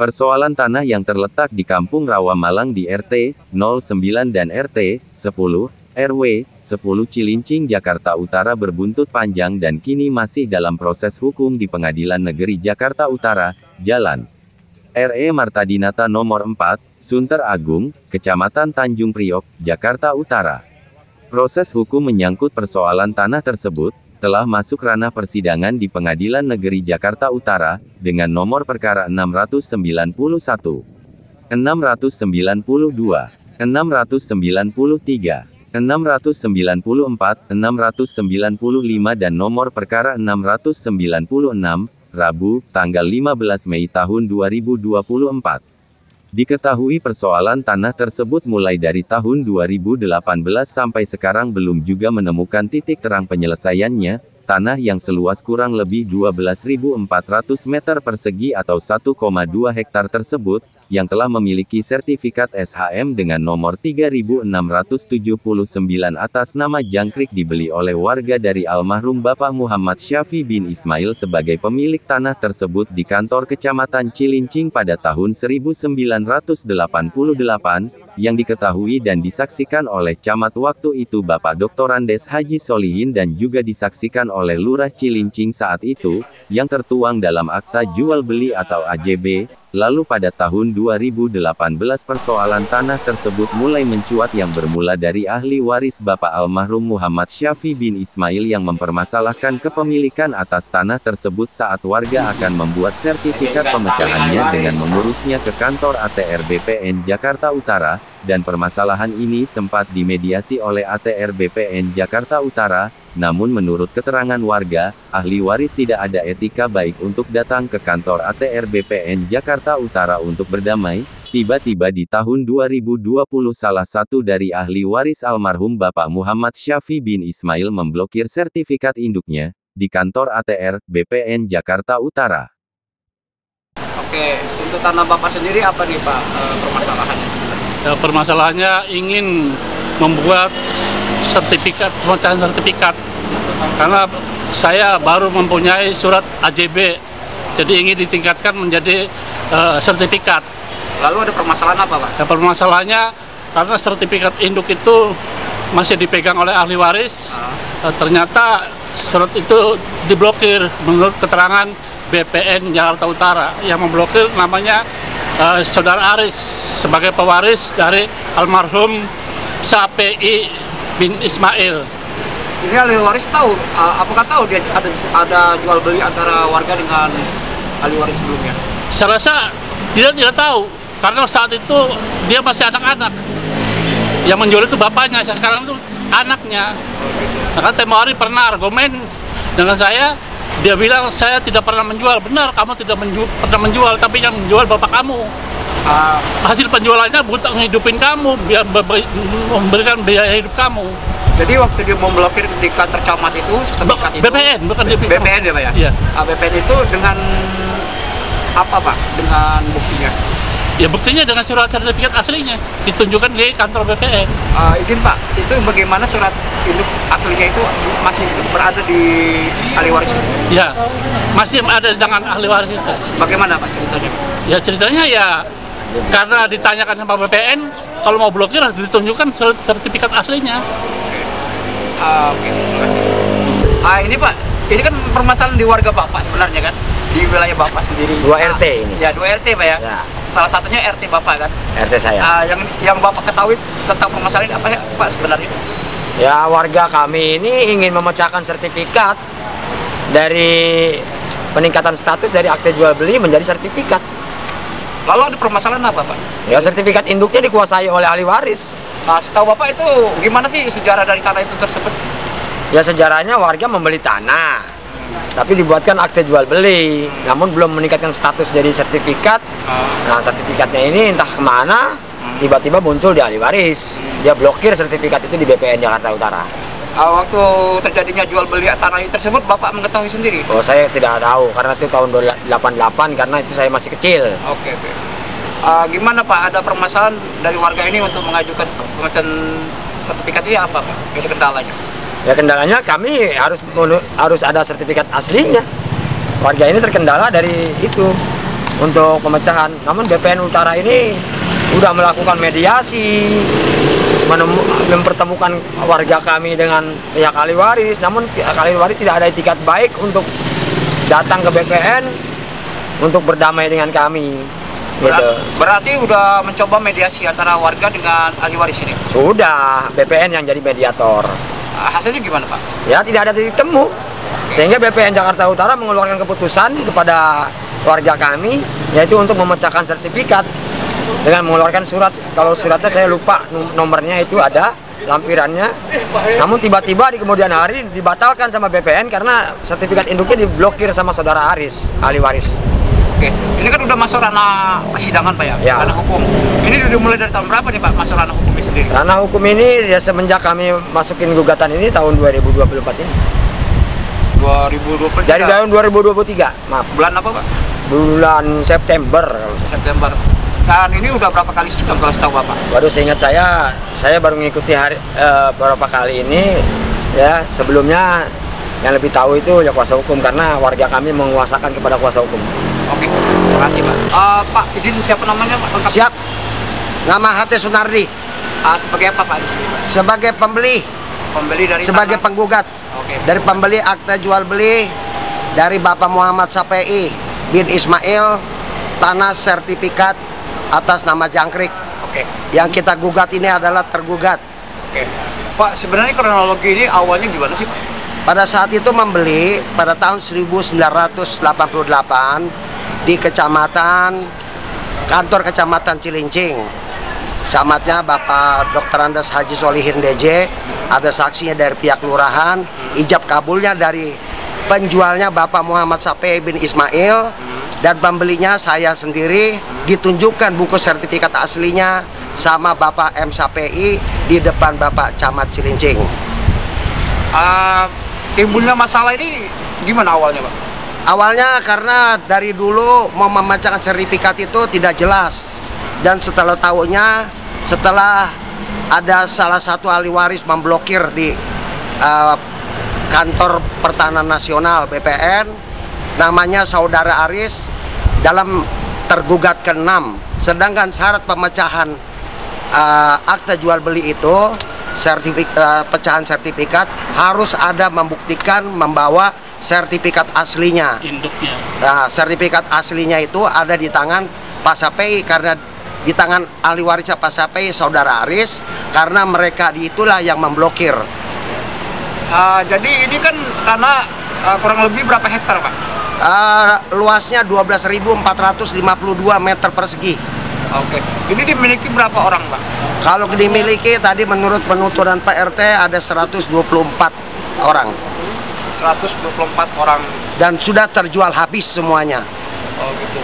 Persoalan tanah yang terletak di Kampung Rawa Malang di RT 09 dan RT 10 RW 10 Cilincing Jakarta Utara berbuntut panjang dan kini masih dalam proses hukum di Pengadilan Negeri Jakarta Utara, Jalan R.E. Martadinata nomor 4, Sunter Agung, Kecamatan Tanjung Priok, Jakarta Utara. Proses hukum menyangkut persoalan tanah tersebut telah masuk ranah persidangan di Pengadilan Negeri Jakarta Utara, dengan nomor perkara 691, 692, 693, 694, 695 dan nomor perkara 696, Rabu, tanggal 15 Mei tahun 2024. Diketahui persoalan tanah tersebut mulai dari tahun 2018 sampai sekarang belum juga menemukan titik terang penyelesaiannya. Tanah yang seluas kurang lebih 12.400 meter persegi atau 1,2 hektar tersebut, yang telah memiliki sertifikat SHM dengan nomor 3679 atas nama jangkrik dibeli oleh warga dari almarhum Bapak Muhammad Syafi bin Ismail sebagai pemilik tanah tersebut di kantor Kecamatan Cilincing pada tahun 1988, yang diketahui dan disaksikan oleh camat waktu itu Bapak Dr. Andes Haji Solihin dan juga disaksikan oleh Lurah Cilincing saat itu, yang tertuang dalam akta jual beli atau AJB. Lalu pada tahun 2018 persoalan tanah tersebut mulai mencuat yang bermula dari ahli waris Bapak almarhum Muhammad Syafi bin Ismail yang mempermasalahkan kepemilikan atas tanah tersebut saat warga akan membuat sertifikat pemecahannya dengan mengurusnya ke kantor ATR BPN Jakarta Utara, dan permasalahan ini sempat dimediasi oleh ATR BPN Jakarta Utara. Namun menurut keterangan warga, ahli waris tidak ada etika baik untuk datang ke kantor ATR BPN Jakarta Utara untuk berdamai. Tiba-tiba di tahun 2020 salah satu dari ahli waris almarhum Bapak Muhammad Syafi bin Ismail memblokir sertifikat induknya di kantor ATR BPN Jakarta Utara. Oke, untuk tanah Bapak sendiri apa nih Pak permasalahannya? Ya, permasalahannya ingin membuat sertifikat, pemecahan sertifikat, karena saya baru mempunyai surat AJB, jadi ingin ditingkatkan menjadi sertifikat. Lalu ada permasalahan apa Pak? Ya, permasalahannya karena sertifikat induk itu masih dipegang oleh ahli waris, ternyata surat itu diblokir menurut keterangan BPN Jakarta Utara. Yang memblokir namanya Saudara Aris sebagai pewaris dari almarhum Syafi'i bin Ismail. Ini ahli waris tahu, apakah tahu dia ada jual beli antara warga dengan ahli waris sebelumnya? Saya rasa dia tidak tahu, karena saat itu dia masih anak-anak. Yang menjual itu bapaknya, sekarang itu anaknya. Karena tempo hari pernah argumen dengan saya, dia bilang saya tidak pernah menjual. Benar, kamu tidak pernah menjual, tapi yang menjual bapak kamu. Hasil penjualannya buat ngehidupin kamu, biar memberikan biaya hidup kamu. Jadi waktu dia memblokir di kantor camat itu, sertifikat itu BPN, bukan BPN ya Pak ya? Iya. BPN itu dengan apa Pak? Dengan buktinya? Ya buktinya dengan surat sertifikat aslinya, ditunjukkan di kantor BPN. Izin Pak, itu bagaimana surat induk aslinya itu masih berada di ahli waris itu? Ya, masih ada dengan ahli waris itu. Bagaimana Pak ceritanya? Ya ceritanya ya, karena ditanyakan sama BPN, kalau mau blokir harus ditunjukkan sertifikat aslinya. Oke, terima kasih. Ini Pak, ini kan permasalahan di warga Bapak sebenarnya kan? Di wilayah Bapak sendiri. 2 RT ini. Ya, 2 RT Pak ya? Ya. Salah satunya RT Bapak kan? RT saya. Yang Bapak ketahui tentang permasalahan ini apa ya Pak sebenarnya? Ya, warga kami ini ingin memecahkan sertifikat dari peningkatan status dari akte jual beli menjadi sertifikat. Lalu ada permasalahan apa Pak? Ya, sertifikat induknya dikuasai oleh ahli waris. Setahu Bapak itu gimana sih sejarah dari tanah itu tersebut? Ya, sejarahnya warga membeli tanah, tapi dibuatkan akte jual beli, namun belum meningkatkan status jadi sertifikat. Nah, sertifikatnya ini entah kemana, tiba-tiba muncul di ahli waris. Dia blokir sertifikat itu di BPN Jakarta Utara. Waktu terjadinya jual beli tanah tersebut, Bapak mengetahui sendiri? Oh, saya tidak tahu, karena itu tahun 88, karena itu saya masih kecil. Oke. Gimana Pak, ada permasalahan dari warga ini untuk mengajukan pemecahan sertifikat ini apa Pak? Itu kendalanya? Ya, kendalanya kami harus ada sertifikat aslinya. Warga ini terkendala dari itu. untuk pemecahan. Namun BPN Utara ini udah melakukan mediasi, mempertemukan warga kami dengan pihak ahli waris. Namun pihak ahli waris tidak ada itikat baik untuk datang ke BPN untuk berdamai dengan kami. Gitu. Berarti udah mencoba mediasi antara warga dengan ahli waris ini? Sudah, BPN yang jadi mediator. Hasilnya gimana Pak? Ya, tidak ada titik temu. Sehingga BPN Jakarta Utara mengeluarkan keputusan kepada warga kami, yaitu untuk memecahkan sertifikat dengan mengeluarkan surat. Kalau suratnya saya lupa nomornya, itu ada lampirannya. Namun tiba-tiba di kemudian hari dibatalkan sama BPN karena sertifikat induknya diblokir sama saudara Aris, ahli waris. Oke, ini kan udah masuk ranah persidangan Pak ya, Ya. ranah hukum. Ini udah mulai dari tahun berapa nih Pak masuk ranah hukumnya sendiri? Ranah hukum ini ya semenjak kami masukin gugatan ini tahun 2024 ini. 2023. Dari tahun 2023, maaf. Bulan apa Pak? Bulan September. September. Dan ini udah berapa kali sidang kalau setahu Bapak? Waduh, seingat saya baru mengikuti beberapa kali ini. Ya, sebelumnya yang lebih tahu itu ya kuasa hukum, karena warga kami menguasakan kepada kuasa hukum. Oke, terima kasih Pak. Pak, izin siapa namanya Pak? Lengkap. Siap. Nama Hate Sunardi. Sebagai apa Pak di sini? Sebagai pembeli, Pembeli dari sebagai tanah? penggugat. Oke. Dari pembeli akta jual beli dari Bapak Muhammad Syafii bin Ismail, tanah sertifikat atas nama Jangkrik. Oke. Yang kita gugat ini adalah tergugat. Oke. Pak, sebenarnya kronologi ini awalnya gimana sih Pak? Pada saat itu membeli pada tahun 1988 di kantor kecamatan Cilincing. Camatnya Bapak Dr. Andes Haji Solihin DJ, ada saksinya dari pihak lurahan, ijab kabulnya dari penjualnya Bapak Muhammad Syafii bin Ismail, dan pembelinya saya sendiri. Ditunjukkan buku sertifikat aslinya sama Bapak M. Syafii di depan Bapak Camat Cilincing. Timbulnya masalah ini gimana awalnya Pak? Awalnya karena dari dulu mau memecahkan sertifikat itu tidak jelas, dan setelah tahunya, setelah ada salah satu ahli waris memblokir di kantor Pertahanan Nasional BPN, namanya saudara Aris, dalam tergugat ke-6. Sedangkan syarat pemecahan akta jual beli itu, pecahan sertifikat, harus ada membuktikan membawa sertifikat aslinya. Induknya. Nah, sertifikat aslinya itu ada di tangan Pak Syafii, karena di tangan ahli warisnya Pak Syafii, saudara Aris, karena mereka itulah yang memblokir. Jadi ini kan tanah kurang lebih berapa hektar Pak? Luasnya 12.452 meter persegi. Oke. Ini dimiliki berapa orang Pak? Kalau dimiliki tadi menurut penuturan Pak RT ada 124 orang. 124 orang. Dan sudah terjual habis semuanya. Oh gitu.